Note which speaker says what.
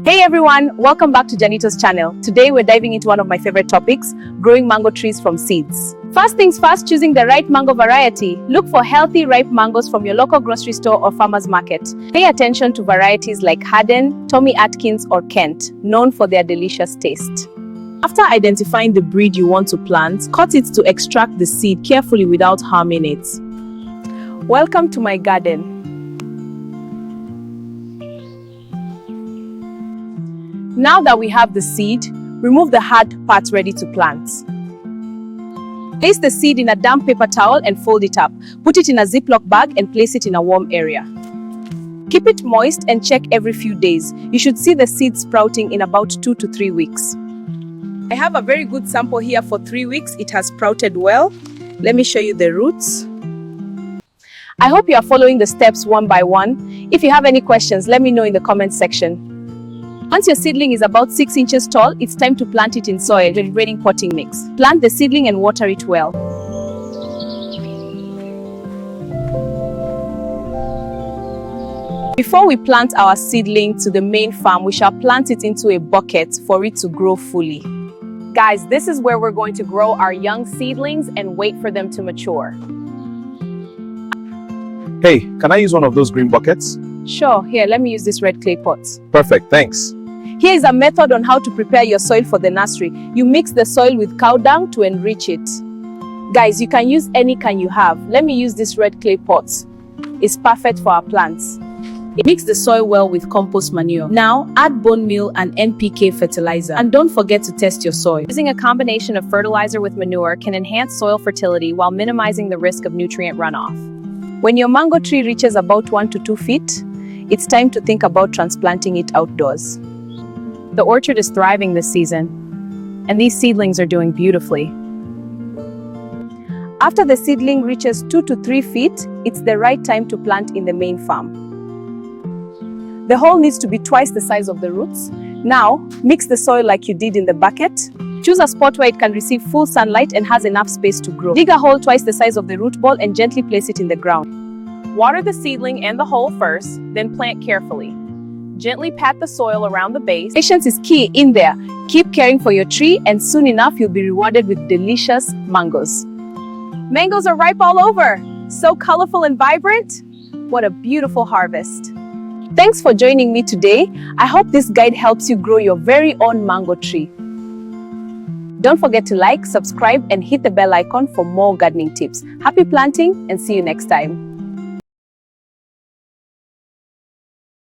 Speaker 1: Hey everyone, welcome back to Jannitto's channel. Today we're diving into one of my favorite topics, growing mango trees from seeds. First things first, choosing the right mango variety. Look for healthy, ripe mangoes from your local grocery store or farmer's market. Pay attention to varieties like Haden, Tommy Atkins, or Kent, known for their delicious taste. After identifying the breed you want to plant, cut it to extract the seed carefully without harming it. Welcome to my garden. Now that we have the seed, remove the hard parts ready to plant. Place the seed in a damp paper towel and fold it up. Put it in a Ziploc bag and place it in a warm area. Keep it moist and check every few days. You should see the seed sprouting in about 2 to 3 weeks. I have a very good sample here for 3 weeks. It has sprouted well. Let me show you the roots. I hope you are following the steps one by one. If you have any questions, let me know in the comment section. Once your seedling is about 6 inches tall, it's time to plant it in soil with draining potting mix. Plant the seedling and water it well. Before we plant our seedling to the main farm, we shall plant it into a bucket for it to grow fully.
Speaker 2: Guys, this is where we're going to grow our young seedlings and wait for them to mature.
Speaker 3: Hey, can I use one of those green buckets?
Speaker 1: Sure, here, let me use this red clay pot.
Speaker 3: Perfect, thanks.
Speaker 1: Here is a method on how to prepare your soil for the nursery. You mix the soil with cow dung to enrich it. Guys, you can use any can you have. Let me use this red clay pot. It's perfect for our plants. Mix the soil well with compost manure. Now, add bone meal and NPK fertilizer. And don't forget to test your soil.
Speaker 2: Using a combination of fertilizer with manure can enhance soil fertility while minimizing the risk of nutrient runoff.
Speaker 1: When your mango tree reaches about 1 to 2 feet, it's time to think about transplanting it outdoors.
Speaker 2: The orchard is thriving this season, and these seedlings are doing beautifully.
Speaker 1: After the seedling reaches 2 to 3 feet, it's the right time to plant in the main farm. The hole needs to be twice the size of the roots. Now, mix the soil like you did in the bucket. Choose a spot where it can receive full sunlight and has enough space to grow. Dig a hole twice the size of the root ball and gently place it in the ground.
Speaker 2: Water the seedling and the hole first, then plant carefully. Gently pat the soil around the base.
Speaker 1: Patience is key in there. Keep caring for your tree and soon enough you'll be rewarded with delicious mangoes.
Speaker 2: Mangoes are ripe all over. So colorful and vibrant. What a beautiful harvest.
Speaker 1: Thanks for joining me today. I hope this guide helps you grow your very own mango tree. Don't forget to like, subscribe, and hit the bell icon for more gardening tips. Happy planting and see you next time.